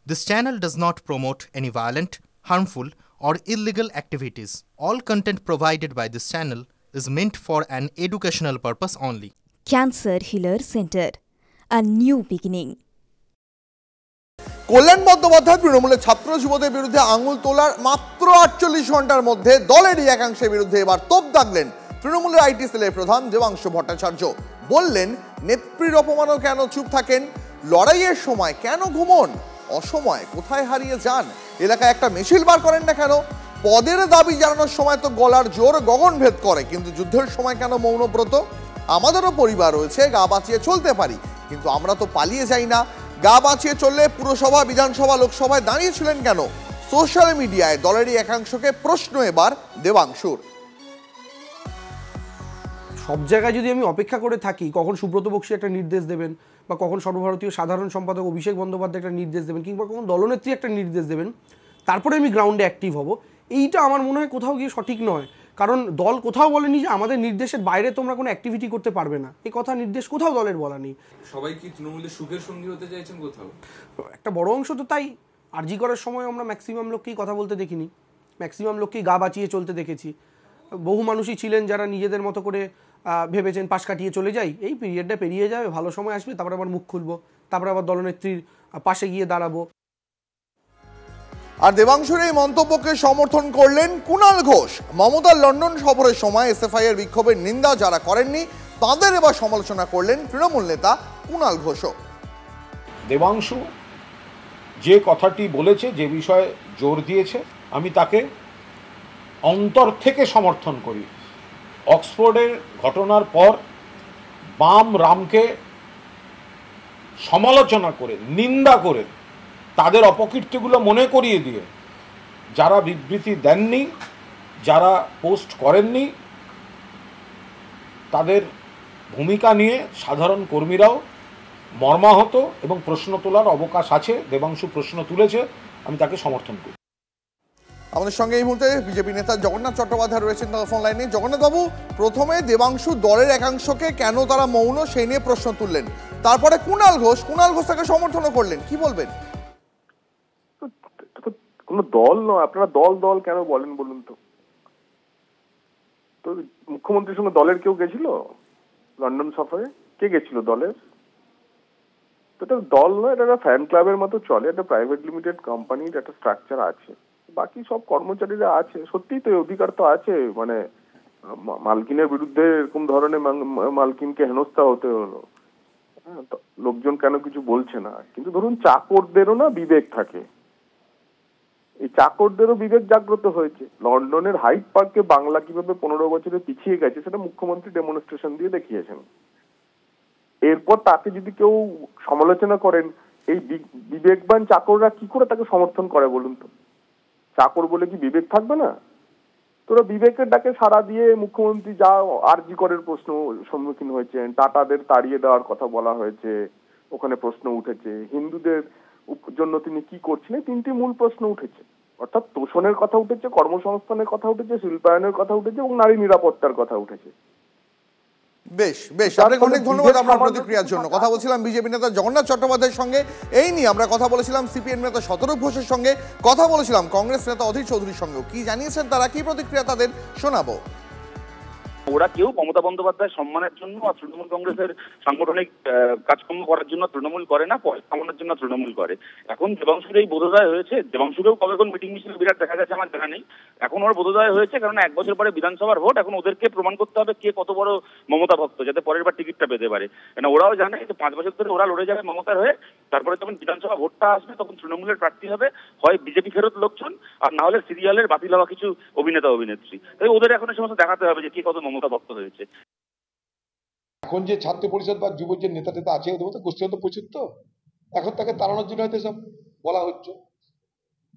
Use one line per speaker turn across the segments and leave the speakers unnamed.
This channel does not promote any violent, harmful, or illegal activities. All content provided by this channel is meant for an educational purpose only.
Cancer Healer Center, a new beginning.
কল্যাণ বন্দ্যোপাধ্যায় তৃণমূলের ছাত্র যুবদের বিরুদ্ধে আঙুল তোলার মাত্র 48 ঘন্টার মধ্যে দলেরই একাংশের বিরুদ্ধে এবার তোপ দাগলেন তৃণমূলের আইটি সেলের প্রধান দেবাংশু ভট্টাচার্য। বললেন, নেত্রীর অপমানও কেন চুপ থাকেন, লড়াইয়ের সময় কেন ঘুমন, অসময় কোথায় হারিয়ে যান, এলাকায় একটা মিছিল বার করেন না কেন, পদের দাবি জানানোর সময় তো গলার জোর গগনভেদ করে, কিন্তু যুদ্ধের সময় কেন মৌনব্রত? আমাদেরও পরিবার রয়েছে, গা বাঁচিয়ে চলতে পারি, কিন্তু আমরা তো পালিয়ে যাই না। গা বাঁচিয়ে চললে পুরসভা, বিধানসভা, লোকসভায় দাঁড়িয়েছিলেন কেন? সোশ্যাল মিডিয়ায় দলেরই একাংশকে প্রশ্ন এবার দেবাংশুর।
সব জায়গায় যদি আমি অপেক্ষা করে থাকি কখন সুব্রত বক্সী একটা নির্দেশ দেবেন, বা কখন সর্বভারতীয় সাধারণ সম্পাদক অভিষেক বন্দ্যোপাধ্যায় একটা নির্দেশ দেবেন, কিংবা কখন দলনেত্রী একটা নির্দেশ দেবেন, তারপরে আমি গ্রাউন্ডে অ্যাক্টিভ হব, এইটা আমার মনে হয় কোথাও গিয়ে সঠিক নয়। কারণ দল কোথাও বলেনি যে আমাদের নির্দেশের বাইরে তোমরা কোনো অ্যাক্টিভিটি করতে পারবে না, এই কথা নির্দেশ কোথাও দলের বলা নেই।
সবাই কি তৃণমূলের সুখের সঙ্গী হতে চাইছেন? কোথাও
একটা বড় অংশ তো তাই। আরজি করার সময় আমরা ম্যাক্সিমাম লোককেই কথা বলতে দেখিনি, ম্যাক্সিমাম লোককেই গা বাঁচিয়ে চলতে দেখেছি। বহু মানুষই ছিলেন যারা নিজেদের মতো করে ভেবেছেন পাশ কাটিয়ে চলে যাই, এই পিরিয়ডটা পেরিয়ে যাবে, ভালো সময় আসবে, তারপরে আবার মুখ খুলবো, তারপরে আবার দলনেত্রীর পাশে গিয়ে দাঁড়াবো।
আর দেবাংশুর এই মন্তব্যকে সমর্থন করলেন কুণাল ঘোষ। মমতার লন্ডন সফরের সময় এসএফআই এর বিক্ষোভের নিন্দা যারা করেননি তাদের এবার সমালোচনা করলেন তৃণমূল নেতা কুণাল ঘোষও।
দেবাংশু যে কথাটি বলেছে, যে বিষয়ে জোর দিয়েছে, আমি তাকে অন্তর থেকে সমর্থন করি। অক্সফোর্ডের ঘটনার পর বাম রামকে সমালোচনা করে, নিন্দা করে, তাদের অপকীর্তিগুলো মনে করিয়ে দিয়ে যারা বিবৃতি দেননি, যারা পোস্ট করেননি, তাদের ভূমিকা নিয়ে সাধারণ কর্মীরাও মর্মাহত এবং প্রশ্ন তোলার অবকাশ আছে। দেবাংশু প্রশ্ন তুলেছে, আমি তাকে সমর্থন করি।
আমাদের সঙ্গে এই মুহূর্তে বিজেপি নেতা জগন্নাথ চট্টোপাধ্যায় রয়েছেন ফোন লাইনে। জগন্নাথ বাবু, প্রথমে দেবাংশু দলের একাংশকে কেন তারা মৌন সেই নিয়ে প্রশ্ন তুললেন, তারপরে কুণাল ঘোষ তাকে সমর্থন করলেন, কি বলবেন?
কোন দল নয়, আপনারা দল দল কেন বলেন বলুন তো? তো মুখ্যমন্ত্রীর সঙ্গে দলের কেউ গেছিল লন্ডন সফরে? কে গেছিল দলের? তো এটা দল নয়, এটা একটা ফ্যান ক্লাবের মতো চলে, একটা প্রাইভেট লিমিটেড কোম্পানির একটা স্ট্রাকচার আছে, বাকি সব কর্মচারীরা আছে। সত্যিই তো অধিকার তো আছে, মানে মালকিনের বিরুদ্ধে এরকম ধরনের মালকিনকে হেনস্থা হতে হলো, লোকজন কেন কিছু বলছে না? কিন্তু ধরুন চাকরদেরও না বিবেক থাকে, এই চাকরদেরও বিবেক জাগ্রত হয়েছে। লন্ডনের হাইড পার্কে বাংলা কিভাবে 15 বছরে পিছিয়ে গেছে সেটা মুখ্যমন্ত্রী ডেমনস্ট্রেশন দিয়ে দেখিয়েছেন। এরপর তাকে যদি কেউ সমালোচনা করেন, এই বিবেকবান চাকররা কি করে তাকে সমর্থন করে বলুন তো? চাকর বলে কি বিবেক থাকবে না? তোরা বিবেকের ডাকে সাড়া দিয়ে মুখ্যমন্ত্রী যা আরজি করের প্রশ্ন সম্মুখীন হয়েছেন, টাটাদের তাড়িয়ে দেওয়ার কথা বলা হয়েছে, ওখানে প্রশ্ন উঠেছে, হিন্দুদের জন্য তিনি কি করছেন, 3টি মূল প্রশ্ন উঠেছে। অর্থাৎ তোষণের কথা উঠেছে, কর্মসংস্থানের কথা উঠেছে, শিল্পায়নের কথা উঠেছে এবং নারী নিরাপত্তার কথা উঠেছে।
বেশ বেশ, আপনাকে অনেক ধন্যবাদ আপনার প্রতিক্রিয়ার জন্য। কথা বলছিলাম বিজেপি নেতা জগন্নাথ চট্টোপাধ্যায়ের সঙ্গে, এই নিয়ে আমরা কথা বলেছিলাম সিপিএম নেতা শতরূপ ঘোষের সঙ্গে, কথা বলেছিলাম কংগ্রেস নেতা অধীর চৌধুরীর সঙ্গেও। কি জানিয়েছেন তারা, কি প্রতিক্রিয়া তাদের শোনাবো।
ওরা কেউ মমতা বন্দ্যোপাধ্যায়ের সম্মানের জন্য আর তৃণমূল কংগ্রেসের সাংগঠনিক কাজকর্ম করার জন্য তৃণমূল করে না, পয়সা কামানোর জন্য তৃণমূল করে। এখন দেবাংশুর এই বোধোদয় হয়েছে, দেবাংশুকেও কবে কোন মিটিং মিছিল বিরাট দেখা গেছে আমার জানা নেই, এখন ওর বোধোদয় হয়েছে, কারণ 1 বছর পরে বিধানসভার ভোট, এখন ওদেরকে প্রমাণ করতে হবে কে কত বড় মমতা ভক্ত, যাতে পরের বার টিকিটটা পেতে পারে। কেন ওরাও জানে যে 5 বছর ধরে ওরা লড়ে যাবে মমতার হয়ে, তারপরে যখন বিধানসভা ভোটটা আসবে তখন তৃণমূলের প্রার্থী হবে হয় বিজেপি ফেরত লোকজন, আর না হলে সিরিয়ালের বাতিল হওয়া কিছু অভিনেতা অভিনেত্রী। তাই ওদের এখন এই সমস্ত দেখাতে হবে যে কে কত মমতা ভক্ত হয়েছে।
এখন যে ছাত্র পরিষদ বা যুব যে নেতা টেতা আছে, ওদের মধ্যে গোষ্ঠীগত প্রচুর, তো এখন তাকে তাড়ানোর জন্য হয়তো সব বলা হচ্ছে।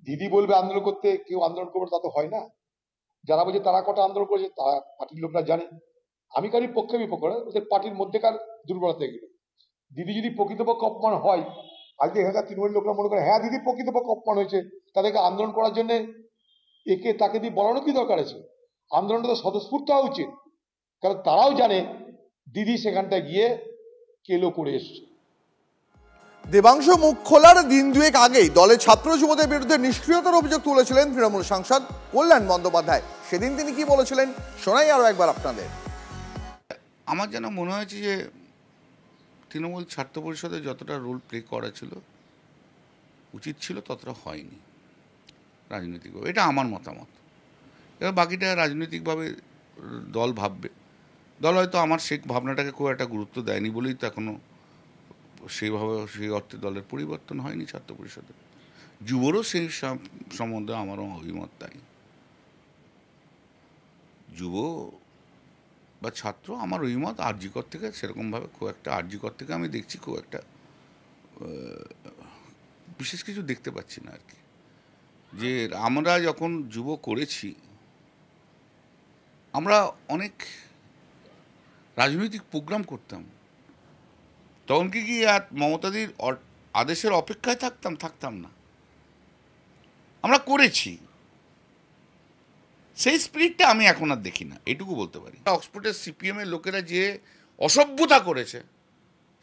দিদি বলবে আন্দোলন করতে, কেউ আন্দোলন করবে তা তো হয় না। যারা বলছে তারা কটা আন্দোলন করেছে তারা পার্টির লোকরা জানে। আমি কারি পক্ষে বিপক্ষে, ওদের পার্টির মধ্যেকার দুর্বলতা এগুলো। দিদি যদি প্রকৃতপক্ষে অপমান হয়, আজকে এখানকার তৃণমূল লোকরা মনে করে হ্যাঁ দিদি প্রকৃতপক্ষে অপমান হয়েছে, তাদেরকে আন্দোলন করার জন্য একে তাকে দিয়ে বলানো কি দরকার আছে? আন্দোলনটা তো স্বতঃস্ফূর্ত হওয়া উচিত, কারণ তারাও জানে দিদি সেখানটায় গিয়ে কেলো করে এসছে।
দেবাংশু মুখ খোলার দিন দুয়েক আগেই দলের ছাত্র যুবদের বিরুদ্ধে নিষ্ক্রিয়তার অভিযোগ তুলেছিলেন তৃণমূল সাংসদ কল্যাণ বন্দ্যোপাধ্যায়। সেদিন তিনি কি বলেছিলেন শোনাই আরো একবার আপনাদের।
আমার যেন মনে হয়েছে যে তৃণমূল ছাত্র পরিষদে যতটা রোল প্লে করা ছিল উচিত ছিল ততটা হয়নি রাজনৈতিকভাবে, এটা আমার মতামত। এবার বাকিটা রাজনৈতিকভাবে দল ভাববে। দল হয়তো আমার সেই ভাবনাটাকে খুব একটা গুরুত্ব দেয়নি বলেই তো এখনও সেইভাবে সেই অর্থে দলের পরিবর্তন হয়নি ছাত্র পরিষদে। যুবরও সেই সম্বন্ধে আমারও অভিমত তাই। যুব বা ছাত্র আমার অভিমত আরজিকর থেকে সেরকমভাবে খুব একটা, আরজিকর থেকে আমি দেখছি খুব একটা বিশেষ কিছু দেখতে পাচ্ছি না আর কি। যে আমরা যখন যুব করেছি আমরা অনেক রাজনৈতিক প্রোগ্রাম করতাম, তখন কি মমতাদির আদেশের অপেক্ষায় থাকতাম না, আমরা করেছি। সেই স্পিরিটটা আমি এখন আর দেখি না, এটুকু বলতে পারি। অক্সফোর্ডের সিপিএম এর লোকেরা যে অসভ্যতা করেছে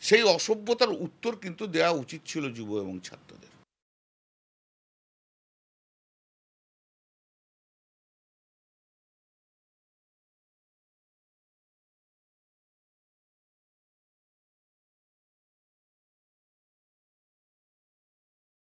সেই অসভ্যতার উত্তর কিন্তু দেওয়া উচিত ছিল যুব এবং ছাত্রদের।